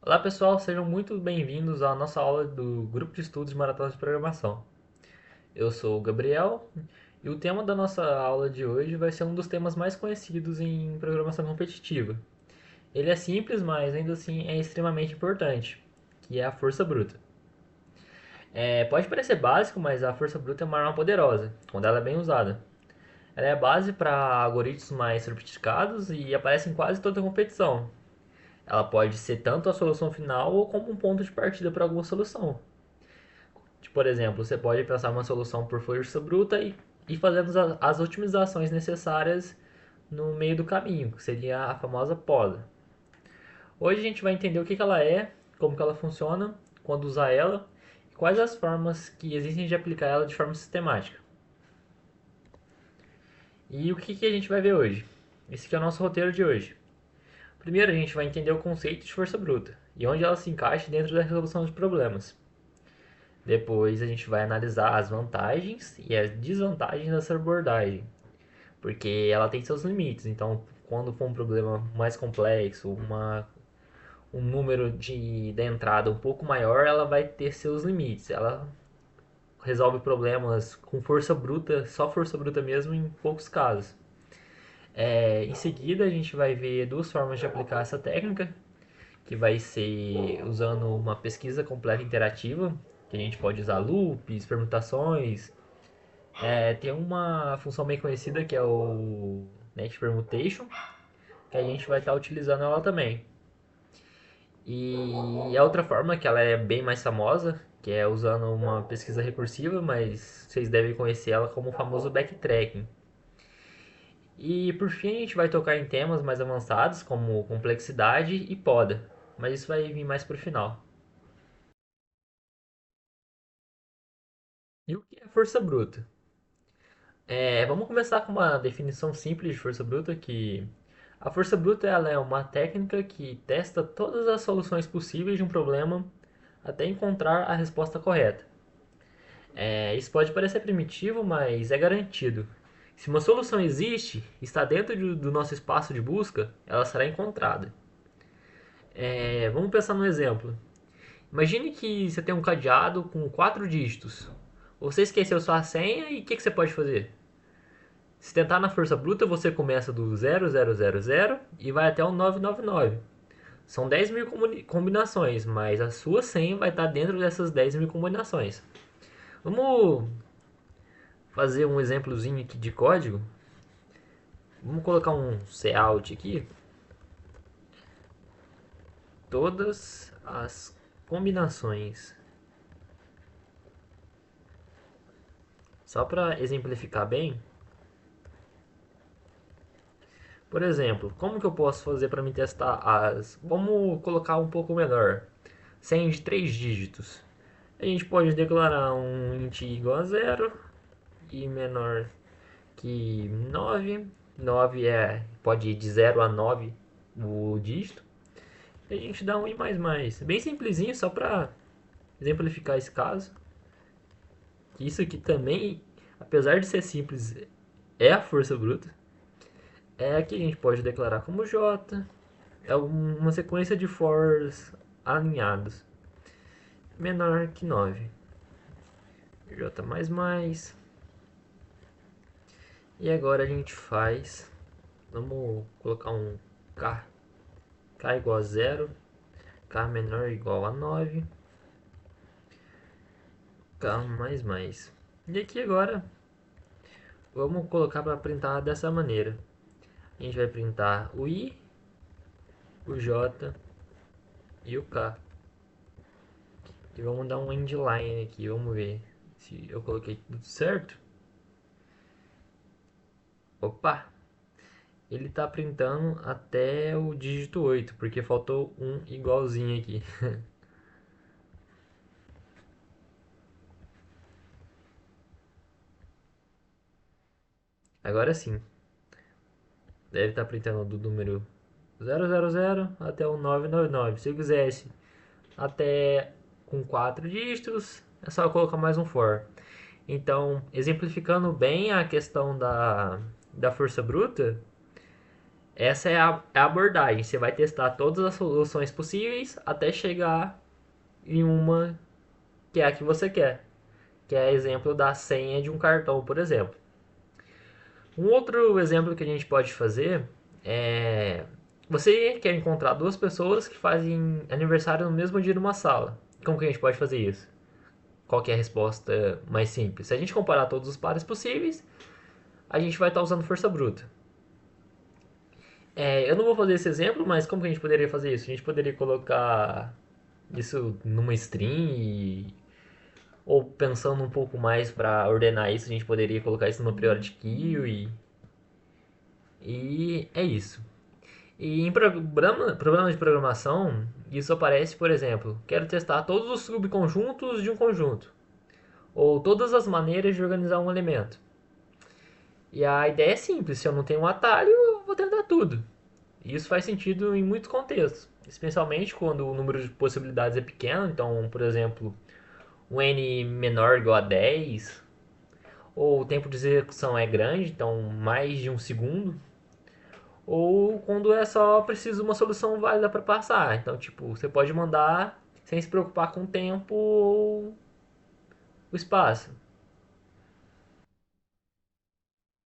Olá pessoal, sejam muito bem-vindos à nossa aula do Grupo de Estudos de Maratona de Programação. Eu sou o Gabriel e o tema da nossa aula de hoje vai ser um dos temas mais conhecidos em programação competitiva. Ele é simples, mas ainda assim é extremamente importante, que é a força bruta. Pode parecer básico, mas a força bruta é uma arma poderosa, quando ela é bem usada. Ela é a base para algoritmos mais sofisticados e aparece em quase toda competição. Ela pode ser tanto a solução final ou como um ponto de partida para alguma solução. Por exemplo, você pode pensar uma solução por força bruta e fazendo as otimizações necessárias no meio do caminho, que seria a famosa poda. Hoje a gente vai entender o que ela é, como que ela funciona, quando usar ela e quais as formas que existem de aplicar ela de forma sistemática. E o que a gente vai ver hoje? Esse aqui é o nosso roteiro de hoje. Primeiro a gente vai entender o conceito de força bruta e onde ela se encaixa dentro da resolução de problemas. Depois a gente vai analisar as vantagens e as desvantagens dessa abordagem, porque ela tem seus limites. Então, quando for um problema mais complexo, um número de entrada um pouco maior, ela vai ter seus limites. Ela resolve problemas com força bruta, só força bruta mesmo, em poucos casos. Em seguida, a gente vai ver duas formas de aplicar essa técnica, que vai ser usando uma pesquisa completa interativa, que a gente pode usar loops, permutações. Tem uma função bem conhecida que é o Net Permutation, que a gente vai estar utilizando ela também. E a outra forma que ela é bem mais famosa, que é usando uma pesquisa recursiva, mas vocês devem conhecer ela como o famoso backtracking. E por fim a gente vai tocar em temas mais avançados como complexidade e poda, mas isso vai vir mais para o final. E o que é força bruta? Vamos começar com uma definição simples de força bruta, que a força bruta ela é uma técnica que testa todas as soluções possíveis de um problema até encontrar a resposta correta. Isso pode parecer primitivo, mas é garantido. Se uma solução existe, está dentro do nosso espaço de busca, ela será encontrada. Vamos pensar num exemplo. Imagine que você tem um cadeado com 4 dígitos. Você esqueceu sua senha e o que você pode fazer? Se tentar na força bruta, você começa do 0000 e vai até o 999. São 10.000 combinações, mas a sua senha vai estar dentro dessas 10.000 combinações. Vamos fazer um exemplozinho aqui de código. Vamos colocar um cout aqui. Todas as combinações. Só para exemplificar bem. Por exemplo, como que eu posso fazer para me testar as... Vamos colocar um pouco melhor. Senha de 3 dígitos. A gente pode declarar um int igual a zero e menor que 9. 9 pode ir de 0 a 9 o dígito. E a gente dá um i mais mais. Bem simplesinho, só para exemplificar esse caso. Isso aqui também, apesar de ser simples, é a força bruta. Aqui a gente pode declarar como j. É uma sequência de fors alinhados. Menor que 9. J mais mais. E agora a gente faz. Vamos colocar um K. K igual a 0. K menor ou igual a 9. K mais mais. E aqui agora vamos colocar para printar dessa maneira. A gente vai printar o I, o J e o K. E vamos dar um endline aqui. Vamos ver se eu coloquei tudo certo. Opa! Ele tá printando até o dígito 8, porque faltou um igualzinho aqui. Agora sim, deve estar printando do número 000 até o 999. Se eu quisesse até com 4 dígitos, é só colocar mais um for. Então, exemplificando bem a questão da força bruta, Essa é a abordagem. Você vai testar todas as soluções possíveis até chegar em uma que é a que você quer, que é exemplo da senha de um cartão, por exemplo. Um outro exemplo que a gente pode fazer é você quer encontrar duas pessoas que fazem aniversário no mesmo dia numa sala. Como que a gente pode fazer isso? Qual que é a resposta mais simples? Se a gente comparar todos os pares possíveis, a gente vai estar usando força bruta. Eu não vou fazer esse exemplo, mas como que a gente poderia fazer isso? A gente poderia colocar isso numa string ou pensando um pouco mais para ordenar isso, a gente poderia colocar isso numa periodic queue e é isso. E em problemas de programação, isso aparece, por exemplo, quero testar todos os subconjuntos de um conjunto, ou todas as maneiras de organizar um elemento. E a ideia é simples, se eu não tenho um atalho, eu vou tentar tudo. E isso faz sentido em muitos contextos, especialmente quando o número de possibilidades é pequeno, então, por exemplo, um n menor ou igual a 10, ou o tempo de execução é grande, então mais de um segundo, ou quando é só preciso uma solução válida para passar. Então, tipo, você pode mandar sem se preocupar com o tempo ou o espaço.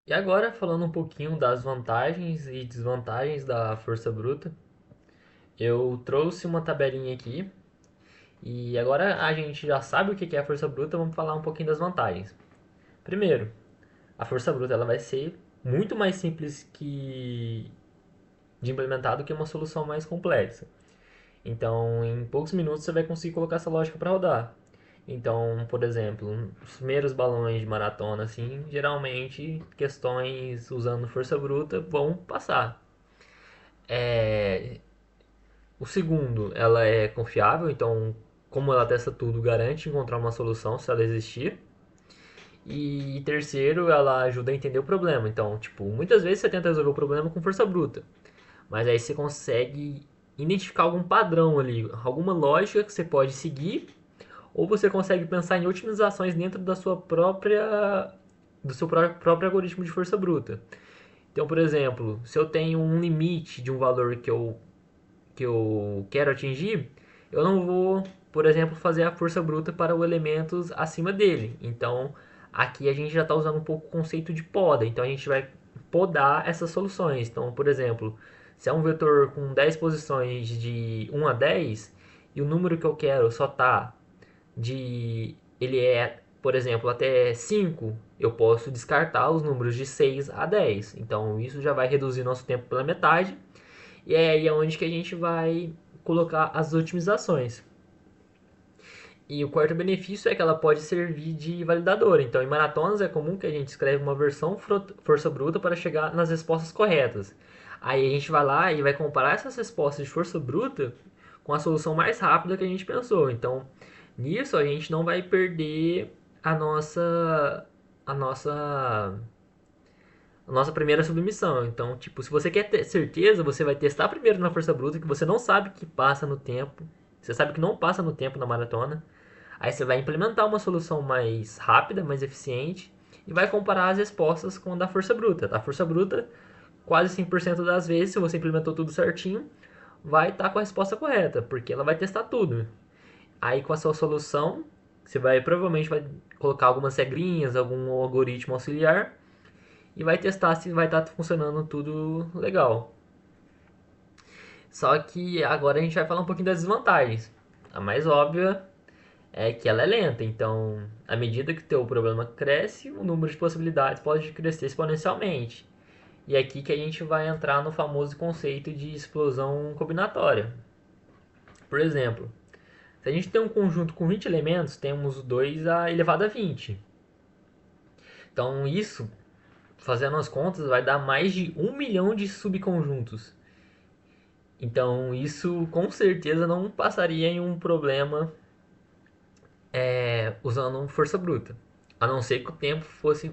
E agora, falando um pouquinho das vantagens e desvantagens da força bruta, eu trouxe uma tabelinha aqui e agora a gente já sabe o que é a força bruta, vamos falar um pouquinho das vantagens. Primeiro, a força bruta ela vai ser muito mais simples de implementar do que uma solução mais complexa. Então, em poucos minutos você vai conseguir colocar essa lógica para rodar. Então, por exemplo, os primeiros balões de maratona, assim, geralmente questões usando força bruta vão passar. É... O segundo, ela é confiável, então, como ela testa tudo, garante encontrar uma solução se ela existir. E terceiro, ela ajuda a entender o problema. Então, tipo, muitas vezes você tenta resolver o problema com força bruta, mas aí você consegue identificar algum padrão ali, alguma lógica que você pode seguir, ou você consegue pensar em otimizações dentro da sua própria do seu próprio algoritmo de força bruta. Então, por exemplo, se eu tenho um limite de um valor que eu quero atingir, eu não vou, por exemplo, fazer a força bruta para os elementos acima dele. Então, aqui a gente já está usando um pouco o conceito de poda. Então, a gente vai podar essas soluções. Então, por exemplo, se é um vetor com 10 posições de 1 a 10 e o número que eu quero só está de ele é, por exemplo, até 5, eu posso descartar os números de 6 a 10. Então, isso já vai reduzir nosso tempo pela metade. E é aí onde que a gente vai colocar as otimizações. E o quarto benefício é que ela pode servir de validadora. Então, em maratonas é comum que a gente escreve uma versão força bruta para chegar nas respostas corretas. Aí a gente vai lá e vai comparar essas respostas de força bruta com a solução mais rápida que a gente pensou. Então, nisso a gente não vai perder a nossa primeira submissão. Então, tipo, se você quer ter certeza, você vai testar primeiro na força bruta, que você não sabe que passa no tempo. Você sabe que não passa no tempo na maratona. Aí você vai implementar uma solução mais rápida, mais eficiente e vai comparar as respostas com a da força bruta. A força bruta, quase 100% das vezes, se você implementou tudo certinho, vai estar com a resposta correta, porque ela vai testar tudo. Aí com a sua solução, você vai provavelmente vai colocar algumas regrinhas, algum algoritmo auxiliar e vai testar se vai estar funcionando tudo legal. Só que agora a gente vai falar um pouquinho das desvantagens. A mais óbvia é que ela é lenta, então à medida que o teu problema cresce, o número de possibilidades pode crescer exponencialmente. E é aqui que a gente vai entrar no famoso conceito de explosão combinatória. Por exemplo, se a gente tem um conjunto com 20 elementos, temos 2 a elevado a 20. Então isso, fazendo as contas, vai dar mais de 1 milhão de subconjuntos. Então isso com certeza não passaria em um problema usando força bruta, a não ser que o tempo fosse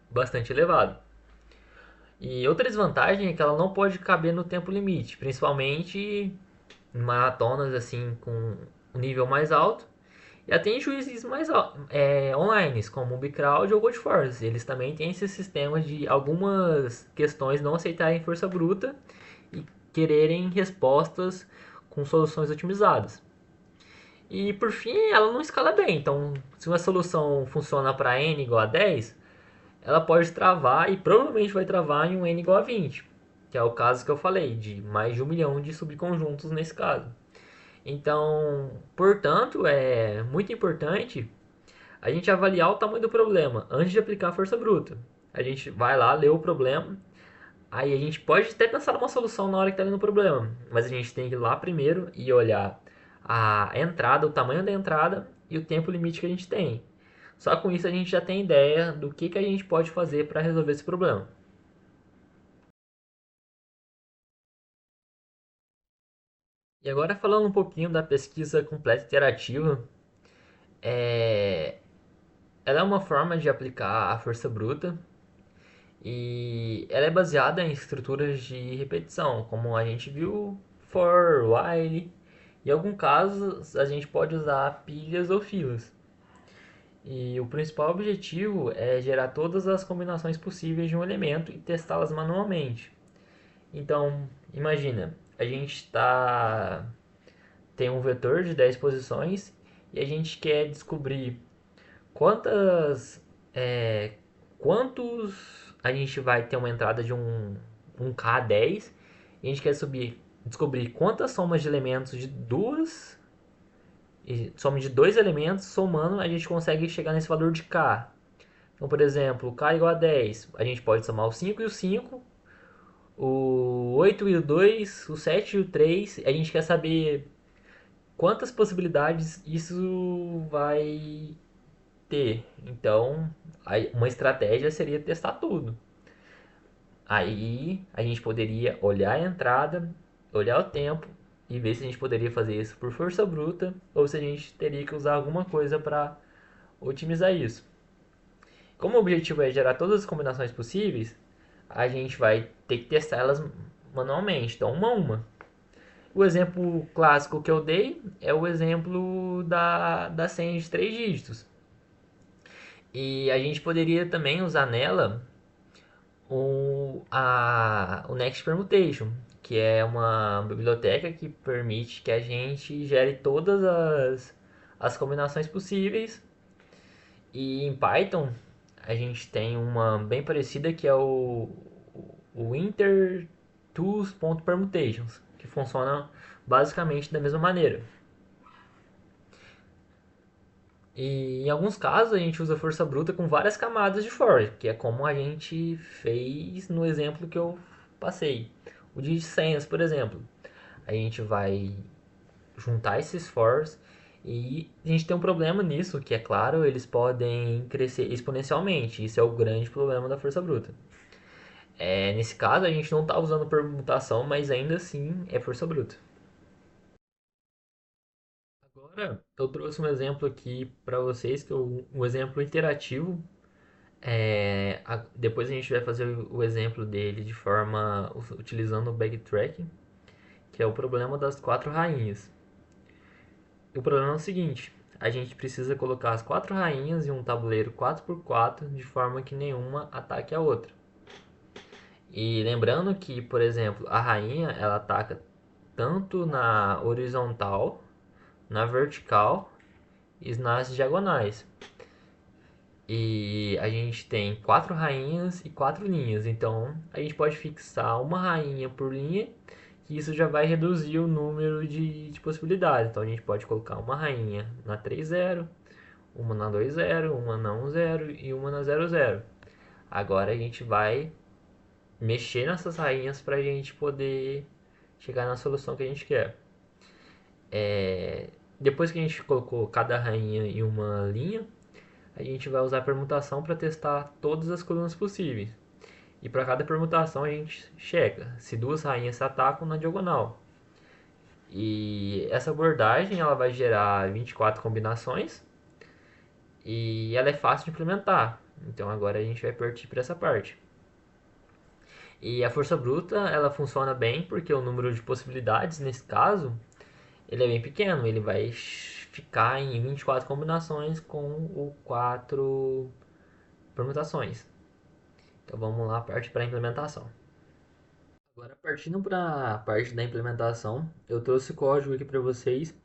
bastante elevado. E outra desvantagem é que ela não pode caber no tempo limite, principalmente em maratonas assim com um nível mais alto. E até em juízes mais online, como o Bcrowd ou o Codeforce. Eles também têm esse sistema de algumas questões não aceitarem força bruta e quererem respostas com soluções otimizadas. E por fim, ela não escala bem. Então, se uma solução funciona para n igual a 10, ela pode travar e provavelmente vai travar em um n igual a 20, que é o caso que eu falei, de mais de 1 milhão de subconjuntos nesse caso. Então, portanto, é muito importante a gente avaliar o tamanho do problema antes de aplicar a força bruta. A gente vai lá, lê o problema, aí a gente pode até pensar numa solução na hora que está lendo o problema, mas a gente tem que ir lá primeiro e olhar a entrada, o tamanho da entrada e o tempo limite que a gente tem. Só com isso a gente já tem ideia do que a gente pode fazer para resolver esse problema. E agora falando um pouquinho da pesquisa completa iterativa, é... ela é uma forma de aplicar a força bruta e ela é baseada em estruturas de repetição, como a gente viu for, while. Em alguns casos a gente pode usar pilhas ou filas. E o principal objetivo é gerar todas as combinações possíveis de um elemento e testá-las manualmente. Então, imagina, a gente tem um vetor de 10 posições e a gente quer descobrir quantas é, quantos a gente vai ter uma entrada de um K10 e a gente quer descobrir quantas somas de elementos de duas soma de dois elementos somando a gente consegue chegar nesse valor de K. Então, por exemplo, K igual a 10, a gente pode somar o 5 e o 5, o 8 e o 2, o 7 e o 3. A gente quer saber quantas possibilidades isso vai ter. Então, uma estratégia seria testar tudo. Aí a gente poderia olhar a entrada, olhar o tempo e ver se a gente poderia fazer isso por força bruta ou se a gente teria que usar alguma coisa para otimizar isso. Como o objetivo é gerar todas as combinações possíveis, a gente vai ter que testar elas manualmente, então uma a uma. O exemplo clássico que eu dei é o exemplo da senha de 3 dígitos. E a gente poderia também usar nela o Next Permutation, que é uma biblioteca que permite que a gente gere todas as combinações possíveis. E em Python a gente tem uma bem parecida que é o interTools.permutations, que funciona basicamente da mesma maneira. E em alguns casos a gente usa força bruta com várias camadas de for, que é como a gente fez no exemplo que eu passei. O de senhas, por exemplo. A gente vai juntar esses fors e a gente tem um problema nisso, que é claro, eles podem crescer exponencialmente. Isso é o grande problema da força bruta. Nesse caso a gente não está usando permutação, mas ainda assim é força bruta. Agora eu trouxe um exemplo aqui para vocês, que é um exemplo interativo. Depois a gente vai fazer o exemplo dele de forma utilizando o backtracking, que é o problema das quatro rainhas. O problema é o seguinte: a gente precisa colocar as quatro rainhas em um tabuleiro 4x4 de forma que nenhuma ataque a outra. E lembrando que, por exemplo, a rainha ela ataca tanto na horizontal, na vertical e nas diagonais. E a gente tem quatro rainhas e quatro linhas. Então a gente pode fixar uma rainha por linha, que isso já vai reduzir o número de possibilidades. Então a gente pode colocar uma rainha na 3-0, uma na 2-0, uma na 1-0 e uma na 0-0. Agora a gente vai mexer nessas rainhas para a gente poder chegar na solução que a gente quer. Depois que a gente colocou cada rainha em uma linha, a gente vai usar a permutação para testar todas as colunas possíveis. E para cada permutação a gente checa se duas rainhas se atacam na diagonal. E essa abordagem ela vai gerar 24 combinações e ela é fácil de implementar. Então agora a gente vai partir para essa parte. E a força bruta ela funciona bem porque o número de possibilidades nesse caso ele é bem pequeno, ele vai ficar em 24 combinações com o 4 permutações. Então vamos lá, parte para a implementação. Agora, partindo para a parte da implementação, eu trouxe o código aqui para vocês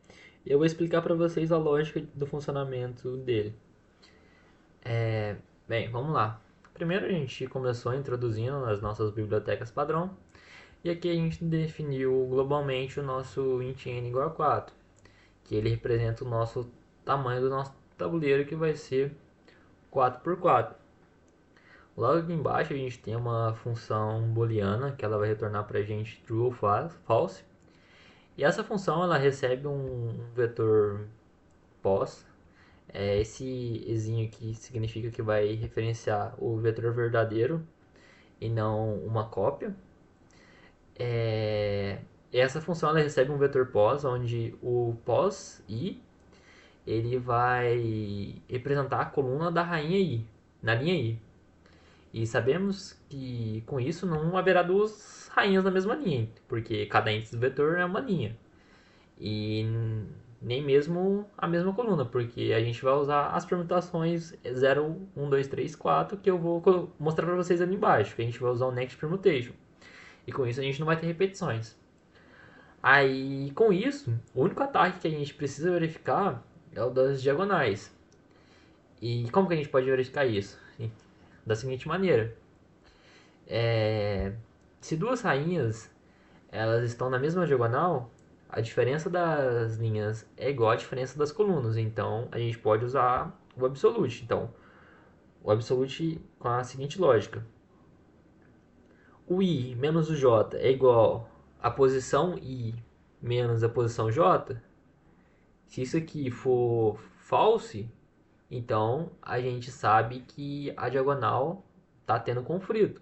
e eu vou explicar para vocês a lógica do funcionamento dele. Bem, vamos lá. Primeiro a gente começou introduzindo as nossas bibliotecas padrão e aqui a gente definiu globalmente o nosso int n igual a 4, que ele representa o nosso tamanho do nosso tabuleiro, que vai ser 4 por 4. Logo aqui embaixo a gente tem uma função booleana que ela vai retornar para a gente true ou false. E essa função ela recebe um vetor pos. Esse ezinho aqui significa que vai referenciar o vetor verdadeiro e não uma cópia. Essa função ela recebe um vetor pos, onde o pos i ele vai representar a coluna da rainha i, na linha i. E sabemos que com isso não haverá duas rainhas na mesma linha, porque cada índice do vetor é uma linha. E nem mesmo a mesma coluna, porque a gente vai usar as permutações 0, 1, 2, 3, 4, que eu vou mostrar para vocês ali embaixo, que a gente vai usar o Next Permutation. E com isso a gente não vai ter repetições. Aí, com isso, o único ataque que a gente precisa verificar é o das diagonais. E como que a gente pode verificar isso? Da seguinte maneira. Se duas rainhas elas estão na mesma diagonal, a diferença das linhas é igual à diferença das colunas. Então, a gente pode usar o absolute. Então, o absolute com a seguinte lógica. O i menos o j é igual à posição i menos a posição j. Se isso aqui for false, então a gente sabe que a diagonal está tendo conflito.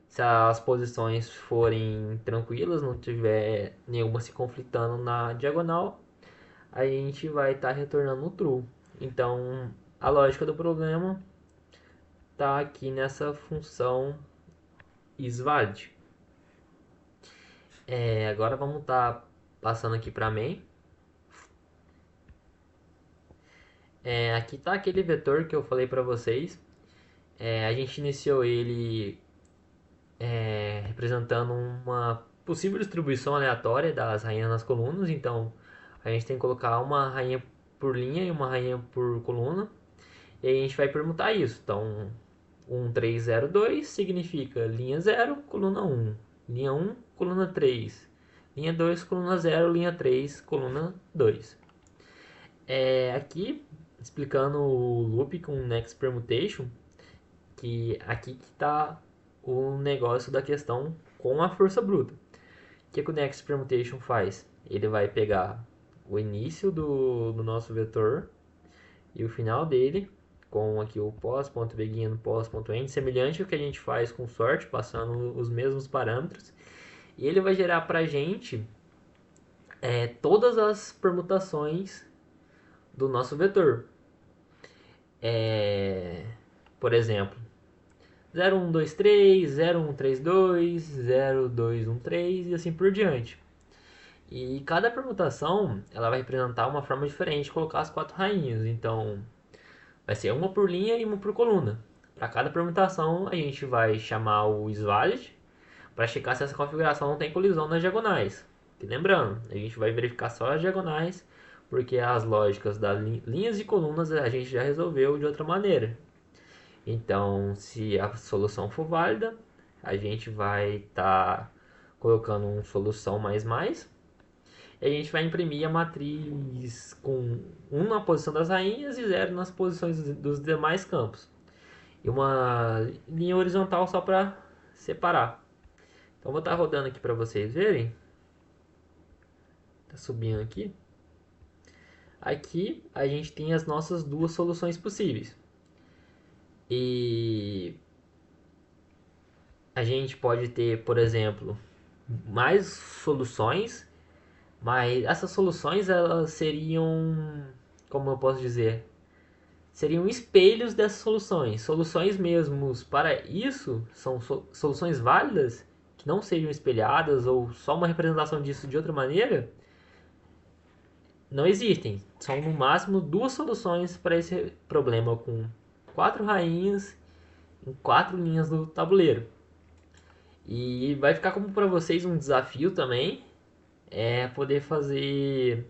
Se as posições forem tranquilas, não tiver nenhuma se conflitando na diagonal, a gente vai estar retornando o true. Então, a lógica do problema está aqui nessa função isValid. Agora vamos estar passando aqui para main. Aqui está aquele vetor que eu falei para vocês. A gente iniciou ele representando uma possível distribuição aleatória das rainhas nas colunas. Então, a gente tem que colocar uma rainha por linha e uma rainha por coluna. E aí a gente vai permutar isso. Então, 1302 significa linha 0, coluna 1. Linha 1, coluna 3. Linha 2, coluna 0. Linha 3, coluna 2. Aqui, explicando o loop com Next Permutation, que aqui que está o negócio da questão com a força bruta. O que o Next Permutation faz? Ele vai pegar o início do nosso vetor e o final dele, com aqui o pos.begin, pos.end, semelhante ao que a gente faz com sort, passando os mesmos parâmetros. E ele vai gerar para a gente todas as permutações do nosso vetor. Por exemplo, 0123, 0132, 0213 e assim por diante. E cada permutação ela vai representar uma forma diferente de colocar as quatro rainhas. Então, vai ser uma por linha e uma por coluna. Para cada permutação, a gente vai chamar o isValid para checar se essa configuração não tem colisão nas diagonais. E lembrando, a gente vai verificar só as diagonais, porque as lógicas das linhas e colunas a gente já resolveu de outra maneira. Então, se a solução for válida, a gente vai estar colocando uma solução mais mais. E a gente vai imprimir a matriz com 1 na posição das rainhas e 0 nas posições dos demais campos. E uma linha horizontal só para separar. Então, vou estar rodando aqui para vocês verem. Está subindo aqui. Aqui a gente tem as nossas duas soluções possíveis. E a gente pode ter, por exemplo, mais soluções, mas essas soluções elas seriam, como eu posso dizer, seriam espelhos dessas soluções. Soluções mesmos para isso são soluções válidas que não sejam espelhadas ou só uma representação disso de outra maneira. Não existem. São no máximo duas soluções para esse problema com quatro rainhas em quatro linhas do tabuleiro. E vai ficar como para vocês um desafio também, poder fazer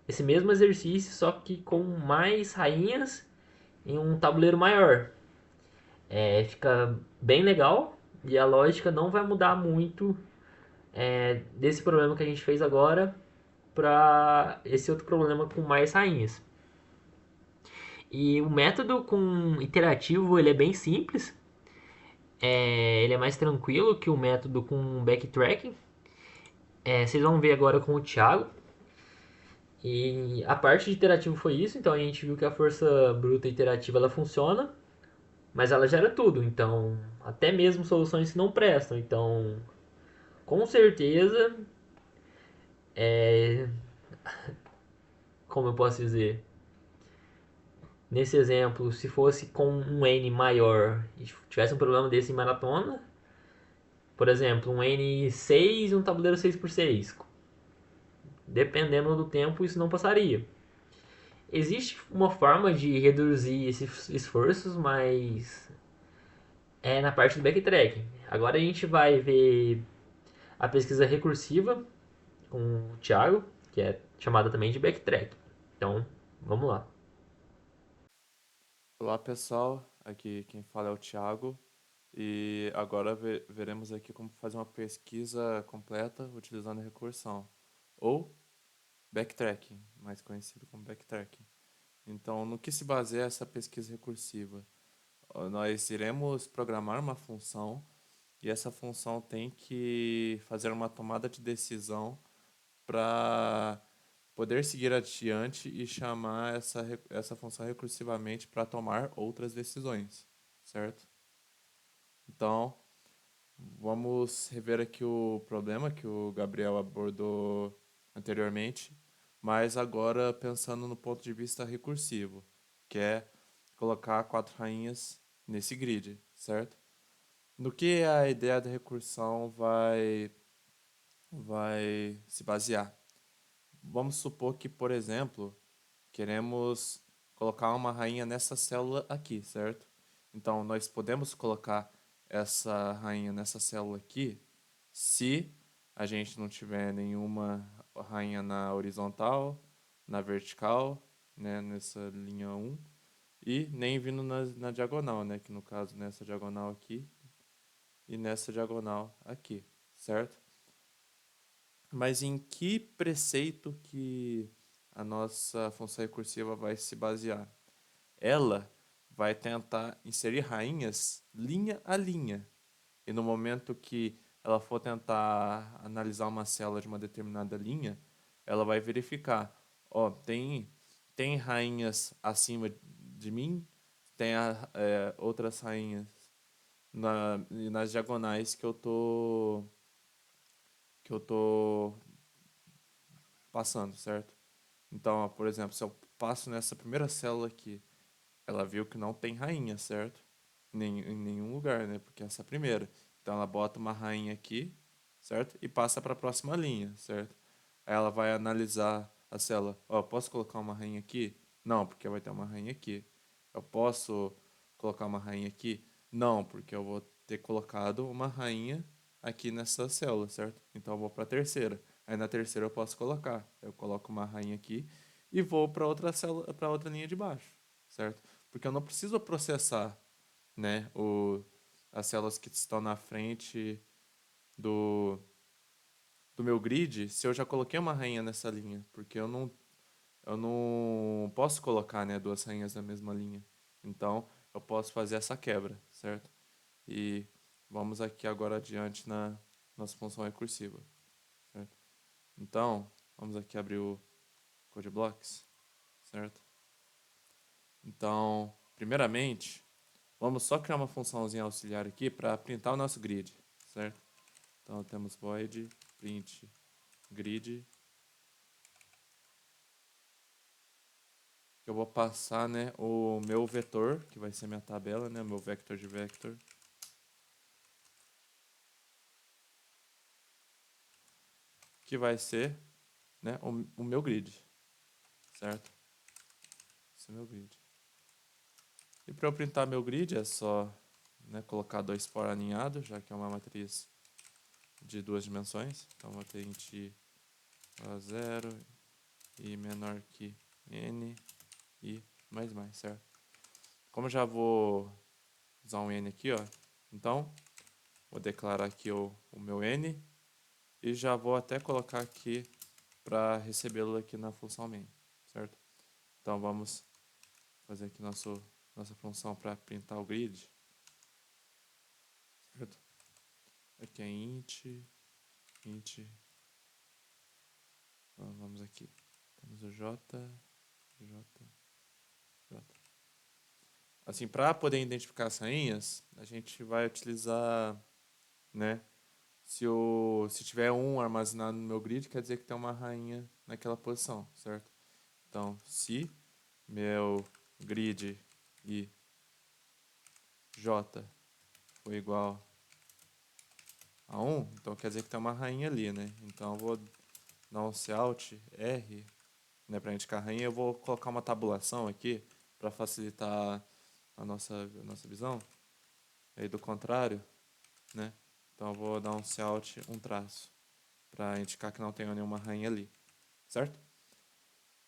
esse mesmo exercício, só que com mais rainhas em um tabuleiro maior. Fica bem legal e a lógica não vai mudar muito desse problema que a gente fez agora para esse outro problema com mais rainhas. E o método com iterativo ele é bem simples, ele é mais tranquilo que o método com backtracking. Vocês vão ver agora com o Thiago. E a parte de iterativo foi isso, então a gente viu que a força bruta iterativa ela funciona, mas ela gera tudo, então até mesmo soluções que não prestam. Então, com certeza, como eu posso dizer, nesse exemplo, se fosse com um N maior e tivesse um problema desse em maratona, por exemplo, um N6 e um tabuleiro 6x6, dependendo do tempo, isso não passaria. Existe uma forma de reduzir esses esforços, mas é na parte do backtracking. Agora a gente vai ver a pesquisa recursiva com o Thiago, que é chamada também de backtracking. Então, vamos lá. Olá pessoal, aqui quem fala é o Thiago e agora veremos aqui como fazer uma pesquisa completa utilizando a recursão ou backtracking, mais conhecido como backtracking. Então, no que se baseia essa pesquisa recursiva? Nós iremos programar uma função e essa função tem que fazer uma tomada de decisão para poder seguir adiante e chamar essa função recursivamente para tomar outras decisões, certo? Então, vamos rever aqui o problema que o Gabriel abordou anteriormente, mas agora pensando no ponto de vista recursivo, que é colocar quatro rainhas nesse grid, certo? No que a ideia da recursão vai se basear? Vamos supor que, por exemplo, queremos colocar uma rainha nessa célula aqui, certo? Então, nós podemos colocar essa rainha nessa célula aqui se a gente não tiver nenhuma rainha na horizontal, na vertical, né, nessa linha um e nem vindo na diagonal, né, que no caso nessa diagonal aqui e nessa diagonal aqui, certo? Mas em que preceito que a nossa função recursiva vai se basear? Ela vai tentar inserir rainhas linha a linha. E no momento que ela for tentar analisar uma célula de uma determinada linha, ela vai verificar, ó, tem rainhas acima de mim, tem outras rainhas nas diagonais que eu tô passando, certo? Então, ó, por exemplo, se eu passo nessa primeira célula aqui, ela viu que não tem rainha, certo? Em nenhum lugar, né? Porque essa é a primeira. Então ela bota uma rainha aqui, certo? E passa para a próxima linha, certo? Aí ela vai analisar a célula. Ó, posso colocar uma rainha aqui? Não, porque vai ter uma rainha aqui. Eu posso colocar uma rainha aqui? Não, porque eu vou ter colocado uma rainha aqui nessa célula, certo? Então eu vou para a terceira. Aí na terceira eu posso colocar. Eu coloco uma rainha aqui e vou para outra célula, para outra linha de baixo, certo? Porque eu não preciso processar, né, as células que estão na frente do, do meu grid se eu já coloquei uma rainha nessa linha, porque eu não posso colocar, né, duas rainhas na mesma linha. Então, eu posso fazer essa quebra, certo? E vamos aqui agora adiante na nossa função recursiva, certo? Então, vamos aqui abrir o CodeBlocks, certo? Então, primeiramente, vamos só criar uma funçãozinha auxiliar aqui para printar o nosso grid, certo? Então temos void print grid, que eu vou passar, né, o meu vetor, que vai ser minha tabela, né, meu vector de vector, que vai ser, né, o meu grid, certo? Esse é o meu grid. E para eu printar meu grid é só né, colocar dois for alinhados, já que é uma matriz de duas dimensões. Então vou ter int a 0 e menor que n e mais, certo? Como eu já vou usar um n aqui, ó, então vou declarar aqui o meu n e já vou até colocar aqui para recebê-lo aqui na função main, certo? Então vamos fazer aqui nossa função para printar o grid, certo? Aqui é int, vamos aqui, temos o j, j. Assim, para poder identificar as rainhas, a gente vai utilizar, né? Se tiver um armazenado no meu grid, quer dizer que tem uma rainha naquela posição, certo? Então, se meu grid e j for igual a 1, então quer dizer que tem uma rainha ali, né? Então eu vou dar um Alt R, né, para indicar a rainha. Eu vou colocar uma tabulação aqui para facilitar a nossa visão. Aí do contrário, né? Então eu vou dar um Alt, um traço, para indicar que não tem nenhuma rainha ali, certo?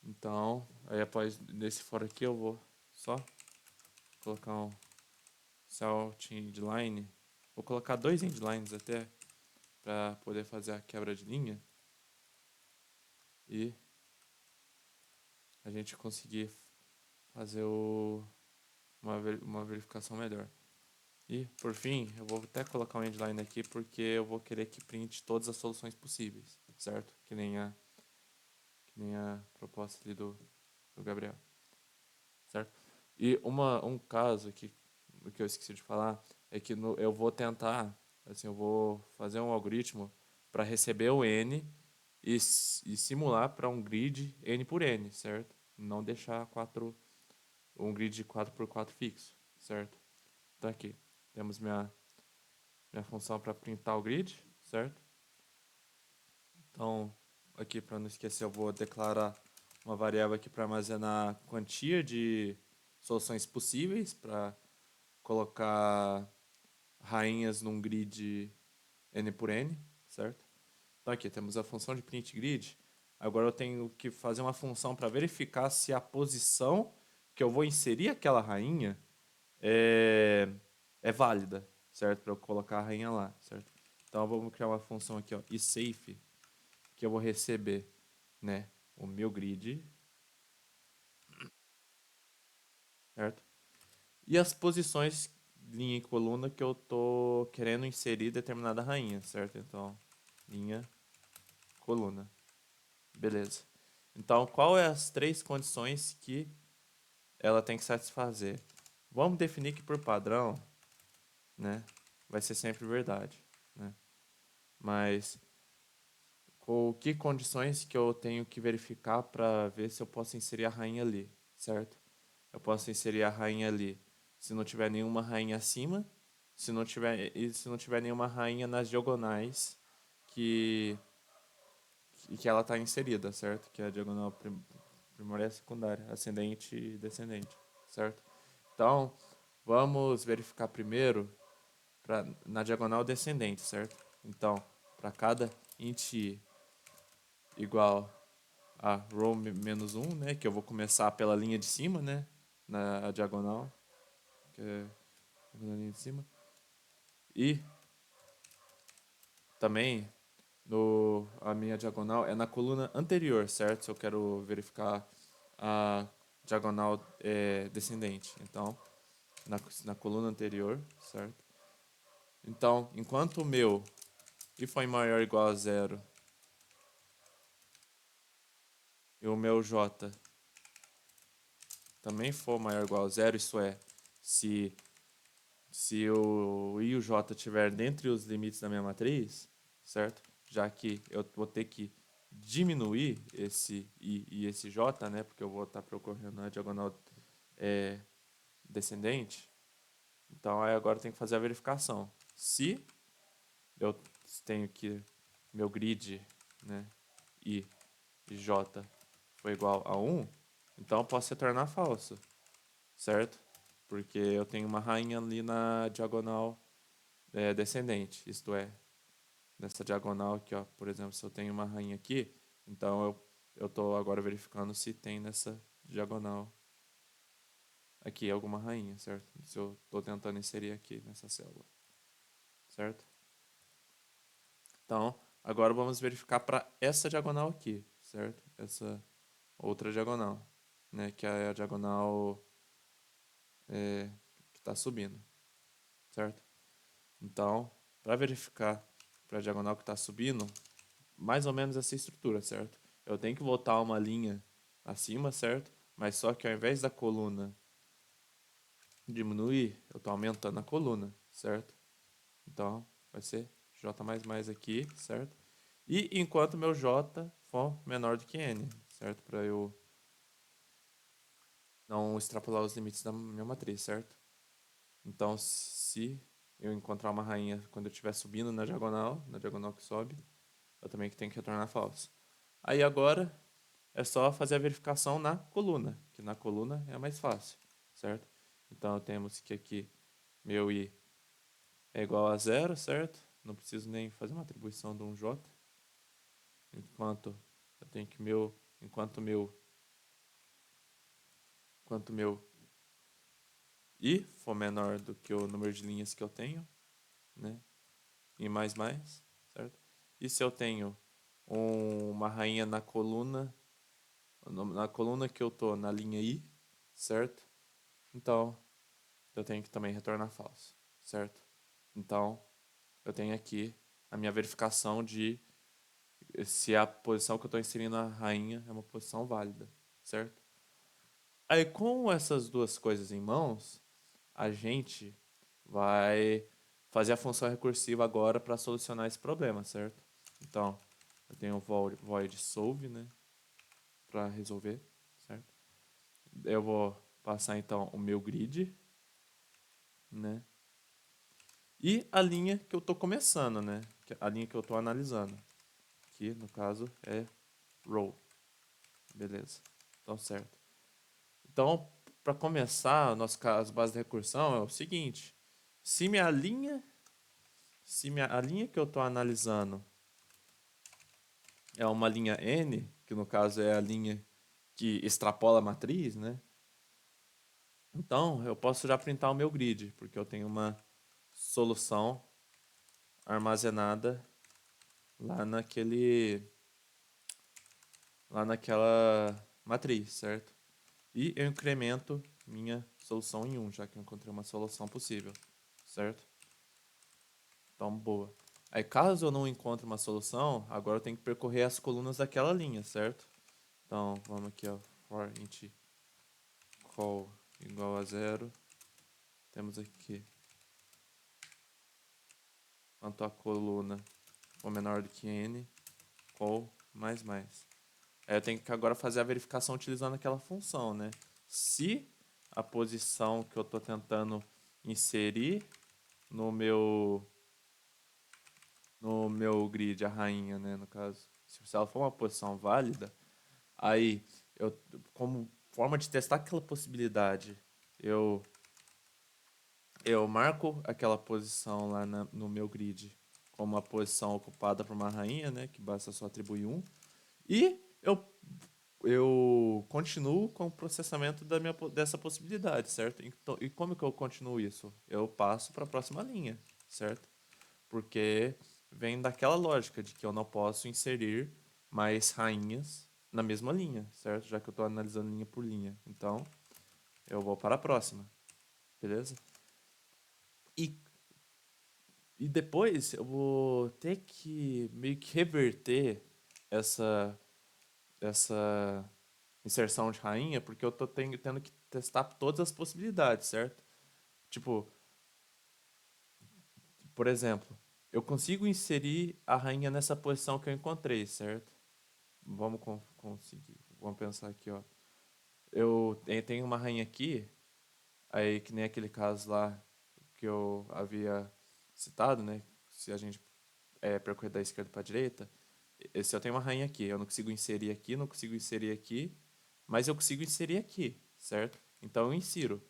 Então, aí após desse for aqui eu vou só colocar um Alt endline. Vou colocar dois endlines até para poder fazer a quebra de linha e a gente conseguir fazer uma verificação melhor. E, por fim, eu vou até colocar um endline aqui porque eu vou querer que printe todas as soluções possíveis, certo? Que nem a proposta ali do Gabriel, certo? E um caso que eu esqueci de falar é que eu vou tentar, assim, eu vou fazer um algoritmo para receber o n e simular para um grid n por n, certo? Não deixar um grid de 4 por 4 fixo, certo? Então aqui, temos minha função para printar o grid, certo? Então, aqui para não esquecer, eu vou declarar uma variável aqui para armazenar a quantia de soluções possíveis para colocar rainhas num grid n por n, certo? Então aqui temos a função de print grid. Agora eu tenho que fazer uma função para verificar se a posição que eu vou inserir aquela rainha é válida, certo? Para eu colocar a rainha lá, certo? Então vamos criar uma função aqui, ó, isAfe, que eu vou receber, né, o meu grid, certo? E as posições linha e coluna que eu tô querendo inserir determinada rainha, certo? Então, linha, coluna. Beleza. Então, qual é as três condições que ela tem que satisfazer? Vamos definir que por padrão, né, vai ser sempre verdade, né? Mas com que condições que eu tenho que verificar para ver se eu posso inserir a rainha ali, certo? Eu posso inserir a rainha ali se não tiver nenhuma rainha acima, se não tiver nenhuma rainha nas diagonais que que ela está inserida, certo? Que é a diagonal primária e secundária, ascendente e descendente, certo? Então, vamos verificar primeiro na diagonal descendente, certo? Então, para cada int i igual a row menos 1, né, que eu vou começar pela linha de cima, né, na diagonal, que é a linha de cima, e também a minha diagonal é na coluna anterior, certo? Se eu quero verificar a diagonal descendente. Então, na coluna anterior, certo? Então, enquanto o meu i for maior ou igual a zero e o meu j também for maior ou igual a zero, isso é, se, se o i e o j estiver dentro dos limites da minha matriz, certo? Já que eu vou ter que diminuir esse i e esse j, né? Porque eu vou estar percorrendo na diagonal descendente. Então aí agora eu tenho que fazer a verificação. Se eu tenho que meu grid, né, i e j foi igual a 1, então eu posso retornar falso, certo? Porque eu tenho uma rainha ali na diagonal descendente, isto é, nessa diagonal aqui, ó. Por exemplo, se eu tenho uma rainha aqui, então eu tô agora verificando se tem nessa diagonal aqui alguma rainha, certo? Se eu tô tentando inserir aqui nessa célula, certo? Então, agora vamos verificar para essa diagonal aqui, certo? Essa outra diagonal, né? Que é a diagonal que está subindo, certo? Então, para verificar para a diagonal que está subindo, mais ou menos essa estrutura, certo? Eu tenho que voltar uma linha acima, certo? Mas só que ao invés da coluna diminuir, eu estou aumentando a coluna, certo? Então, vai ser J mais aqui, certo? E enquanto meu J for menor do que N, certo? Para eu não extrapolar os limites da minha matriz, certo? Então, se eu encontrar uma rainha quando eu estiver subindo na diagonal que sobe, eu também tenho que retornar falso. Aí agora é só fazer a verificação na coluna, que na coluna é mais fácil, certo? Então temos que aqui meu i é igual a zero, certo? Não preciso nem fazer uma atribuição de um j. Enquanto eu tenho que enquanto meu i for menor do que o número de linhas que eu tenho, né? E mais, certo? E se eu tenho uma rainha na coluna que eu tô na linha i, certo? Então, eu tenho que também retornar falso, certo? Então, eu tenho aqui a minha verificação de se a posição que eu estou inserindo a rainha é uma posição válida, certo? Aí, com essas duas coisas em mãos, a gente vai fazer a função recursiva agora para solucionar esse problema, certo? Então, eu tenho o void solve, né, para resolver, certo? Eu vou passar então o meu grid, né? E a linha que eu estou começando, né? A linha que eu estou analisando. Que no caso é row. Beleza. Então, certo. Então, para começar, o nosso caso base de recursão é o seguinte: se minha linha, a linha que eu estou analisando é uma linha n, que no caso é a linha que extrapola a matriz, né? Então, eu posso já printar o meu grid, porque eu tenho uma solução armazenada lá naquela matriz, certo? E eu incremento minha solução em 1, já que eu encontrei uma solução possível, certo? Então, boa. Aí, caso eu não encontre uma solução, agora eu tenho que percorrer as colunas daquela linha, certo? Então, vamos aqui, ó, for int call igual a zero. Temos aqui, quanto a coluna for menor do que n, call mais. Aí eu tenho que agora fazer a verificação utilizando aquela função, né? Se a posição que eu estou tentando inserir no meu grid, a rainha, né, no caso, se ela for uma posição válida, aí eu, como forma de testar aquela possibilidade, eu eu marco aquela posição lá no meu grid como uma posição ocupada por uma rainha, né, que basta só atribuir um, e eu continuo com o processamento dessa possibilidade, certo? Então, e como que eu continuo isso? Eu passo para a próxima linha, certo? Porque vem daquela lógica de que eu não posso inserir mais rainhas na mesma linha, certo? Já que eu estou analisando linha por linha. Então, eu vou para a próxima, beleza? E, e depois eu vou ter que meio que reverter essa, essa inserção de rainha, porque eu tô tendo que testar todas as possibilidades, certo? Tipo, por exemplo, eu consigo inserir a rainha nessa posição que eu encontrei, certo? Vamos conseguir. Vamos pensar aqui, ó. Eu tenho uma rainha aqui, aí que nem aquele caso lá que eu havia citado, né? Se a gente percorrer da esquerda para a direita, se eu tenho uma rainha aqui, eu não consigo inserir aqui, não consigo inserir aqui, mas eu consigo inserir aqui, certo? Então eu insiro.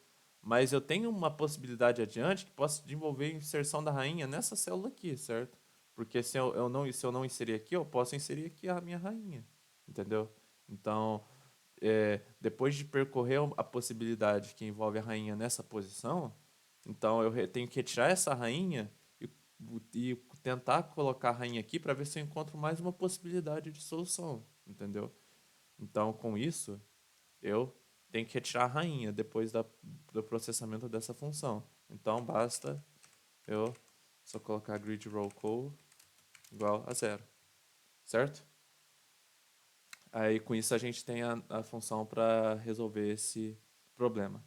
Mas eu tenho uma possibilidade adiante que posso desenvolver inserção da rainha nessa célula aqui, certo? Porque se eu não inserir aqui, eu posso inserir aqui a minha rainha, entendeu? Então, depois de percorrer a possibilidade que envolve a rainha nessa posição, então tenho que retirar essa rainha e, e tentar colocar a rainha aqui para ver se eu encontro mais uma possibilidade de solução, entendeu? Então, com isso, eu tenho que retirar a rainha depois do processamento dessa função. Então, basta eu só colocar grid roll call igual a zero, certo? Aí, com isso, a gente tem a função para resolver esse problema.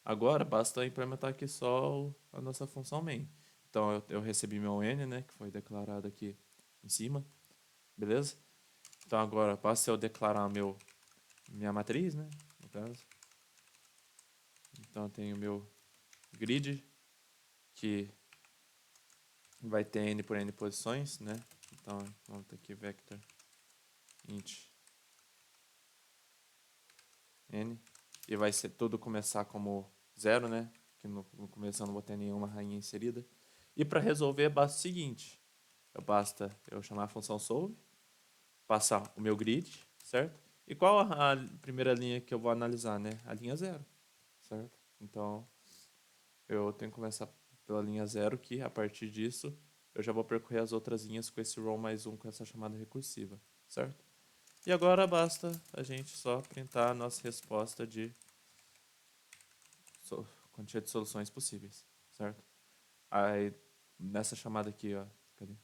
Agora, basta implementar aqui só a nossa função main. Então, eu recebi meu n, né, que foi declarado aqui em cima, beleza? Então, agora, basta eu declarar minha matriz, né, no caso. Então, eu tenho meu grid, que vai ter n por n posições, né? Então, vamos ter aqui vector int n. E vai ser tudo começar como zero, né? Que no começo eu não vou ter nenhuma rainha inserida. E para resolver, basta o seguinte. Basta eu chamar a função solve, passar o meu grid, certo? E qual a primeira linha que eu vou analisar, né? A linha zero, certo? Então, eu tenho que começar pela linha zero, que a partir disso eu já vou percorrer as outras linhas com esse row mais um, com essa chamada recursiva, certo? E agora basta a gente só printar a nossa resposta de quantia de soluções possíveis, certo? Aí, nessa chamada aqui, ó, cadê?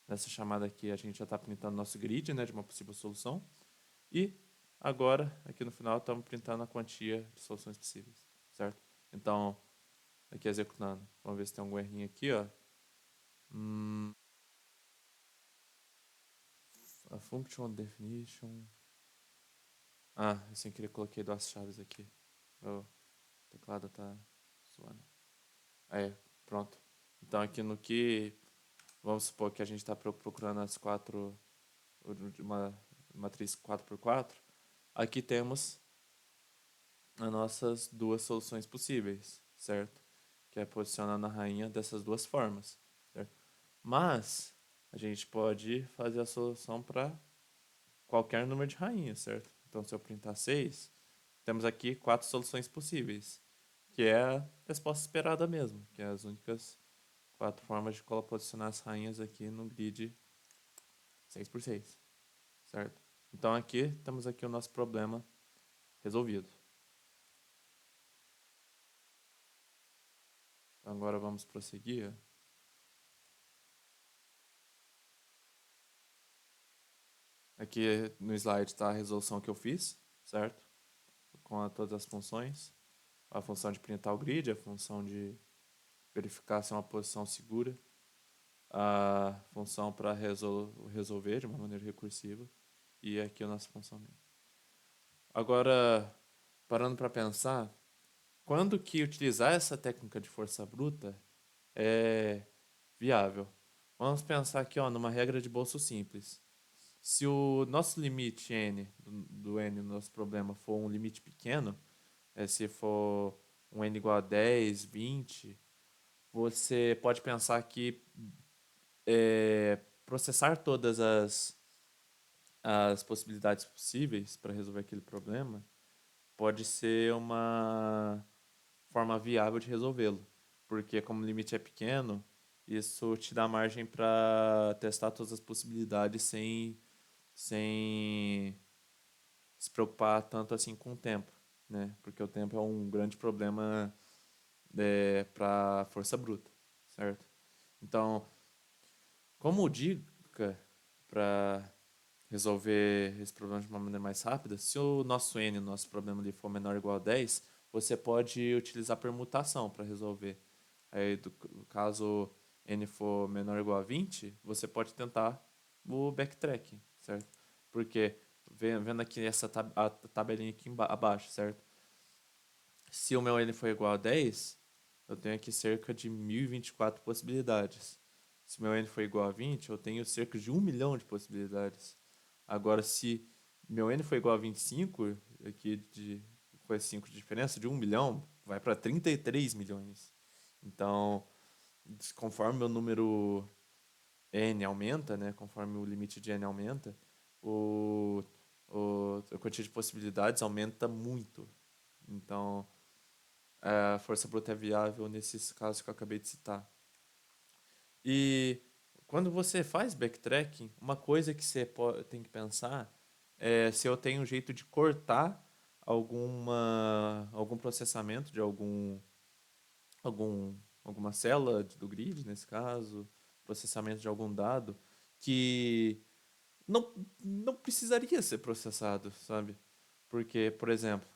Nessa chamada aqui a gente já está printando nosso grid, né, de uma possível solução. E agora, aqui no final, estamos printando a quantia de soluções possíveis, certo? Então, aqui executando, vamos ver se tem algum errinho aqui, ó. A function definition. Ah, eu sem querer coloquei duas chaves aqui. O teclado tá zoando. Aí, pronto. Então aqui no que, vamos supor que a gente está procurando as quatro, uma matriz 4x4. Aqui temos as nossas duas soluções possíveis, certo? Que é posicionando a rainha dessas duas formas, certo? Mas a gente pode fazer a solução para qualquer número de rainhas, certo? Então, se eu printar 6, temos aqui quatro soluções possíveis, que é a resposta esperada mesmo, que é as únicas quatro formas de posicionar as rainhas aqui no grid 6x6, certo? Então, aqui temos aqui o nosso problema resolvido. Então, agora vamos prosseguir. Aqui no slide está a resolução que eu fiz, certo? Com todas as funções. A função de printar o grid, a função de verificar se é uma posição segura, a função para resolver de uma maneira recursiva e aqui a nossa função main. Agora, parando para pensar, quando que utilizar essa técnica de força bruta é viável? Vamos pensar aqui ó, numa regra de bolso simples. Se o nosso limite n, do n no nosso problema, for um limite pequeno, se for um n igual a 10, 20, você pode pensar que processar todas as possibilidades possíveis para resolver aquele problema pode ser uma forma viável de resolvê-lo. Porque como o limite é pequeno, isso te dá margem para testar todas as possibilidades sem se preocupar tanto assim com o tempo, né? Porque o tempo é um grande problema para força bruta, certo? Então, como dica para resolver esse problema de uma maneira mais rápida, se o nosso n, o nosso problema ali for menor ou igual a 10, você pode utilizar permutação para resolver. Aí, caso n for menor ou igual a 20, você pode tentar o backtracking, certo? Porque, vendo aqui essa a tabelinha aqui abaixo, certo? Se o meu n for igual a 10, eu tenho aqui cerca de 1024 possibilidades. Se o meu n for igual a 20, eu tenho cerca de 1 milhão de possibilidades. Agora, se meu n for igual a 25, aqui com esse 5 de diferença, de 1 milhão, vai para 33 milhões. Então, conforme o número N aumenta, né, conforme o limite de N aumenta, o, a quantidade de possibilidades aumenta muito. Então, a força bruta é viável nesses casos que eu acabei de citar. E quando você faz backtracking, uma coisa que você tem que pensar é se eu tenho um jeito de cortar algum processamento de alguma célula do grid, nesse caso, processamento de algum dado, que não precisaria ser processado, sabe? Porque, por exemplo,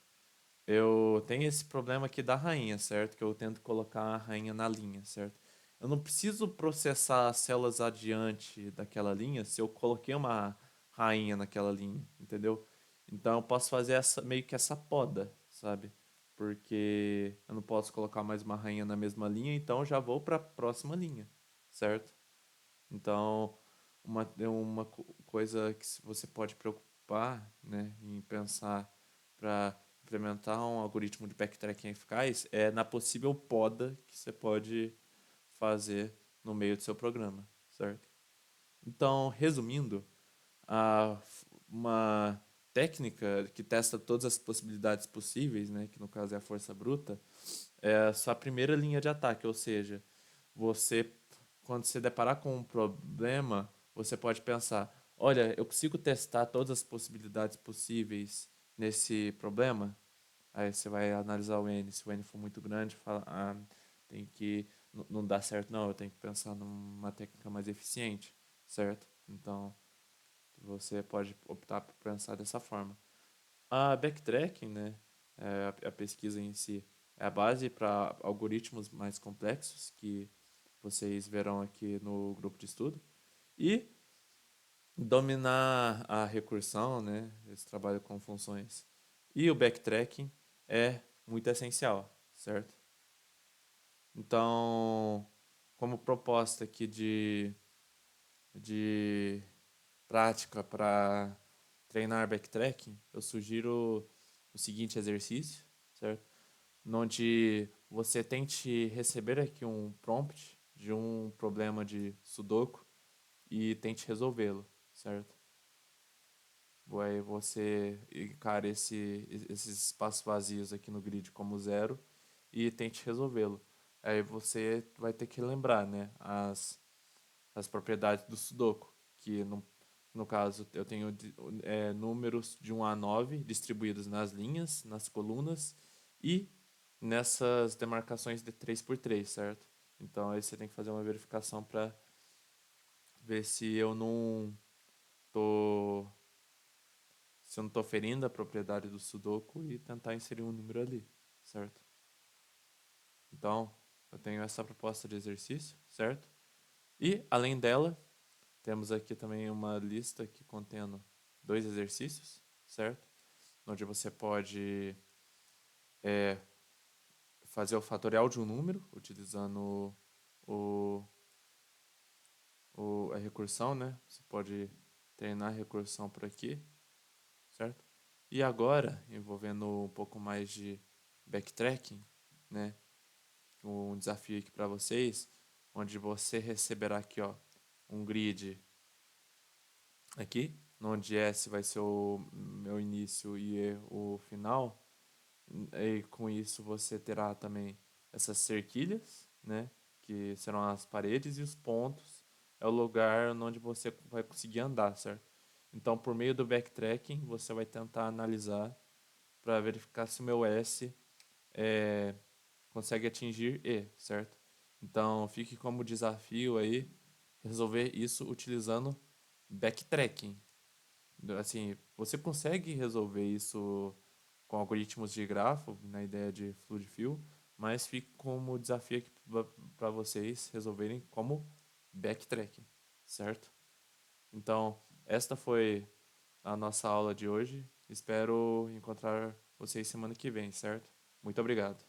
eu tenho esse problema aqui da rainha, certo? Que eu tento colocar a rainha na linha, certo? Eu não preciso processar as células adiante daquela linha se eu coloquei uma rainha naquela linha, entendeu? Então eu posso fazer meio que essa poda, sabe? Porque eu não posso colocar mais uma rainha na mesma linha, então eu já vou para a próxima linha, certo? Então, coisa que você pode preocupar, né, em pensar para implementar um algoritmo de backtracking eficaz é na possível poda que você pode fazer no meio do seu programa, certo? Então, resumindo, uma técnica que testa todas as possibilidades possíveis, né, que no caso é a força bruta, é a sua primeira linha de ataque, ou seja, você, quando se deparar com um problema, você pode pensar, olha, eu consigo testar todas as possibilidades possíveis nesse problema? Aí você vai analisar o N, se o N for muito grande, fala, tem que, não dá certo não, eu tenho que pensar numa técnica mais eficiente, certo? Então, você pode optar por pensar dessa forma. A backtracking, né, a pesquisa em si, é a base para algoritmos mais complexos que vocês verão aqui no grupo de estudo. E dominar a recursão, né, esse trabalho com funções, e o backtracking é muito essencial, certo? Então, como proposta aqui de prática para treinar backtracking, eu sugiro o seguinte exercício, certo? Onde você tente receber aqui um prompt de um problema de Sudoku e tente resolvê-lo, certo? Aí você encara esses espaços vazios aqui no grid como zero e tente resolvê-lo. Aí você vai ter que lembrar, né, as propriedades do Sudoku, que no caso eu tenho números de 1 a 9 distribuídos nas linhas, nas colunas e nessas demarcações de 3 por 3, certo? Então aí você tem que fazer uma verificação para ver tô, se eu não estou ferindo a propriedade do Sudoku e tentar inserir um número ali, certo? Então eu tenho essa proposta de exercício, certo? E além dela, temos aqui também uma lista que contendo 2 exercícios, certo? Onde você pode é, fazer o fatorial de um número, utilizando o, a recursão, né? Você pode treinar a recursão por aqui, certo? E agora, envolvendo um pouco mais de backtracking, né? Um desafio aqui para vocês, onde você receberá aqui, ó, um grid aqui, onde S vai ser o meu início e E o final. E com isso você terá também essas cerquilhas, né, que serão as paredes e os pontos é o lugar onde você vai conseguir andar, certo? Então, por meio do backtracking, você vai tentar analisar para verificar se o meu S é, consegue atingir E, certo? Então, fique como desafio aí resolver isso utilizando backtracking. Assim, você consegue resolver isso com algoritmos de grafo, na ideia de fluid fill, mas fica como desafio aqui para vocês resolverem como backtracking, certo? Então, esta foi a nossa aula de hoje. Espero encontrar vocês semana que vem, certo? Muito obrigado.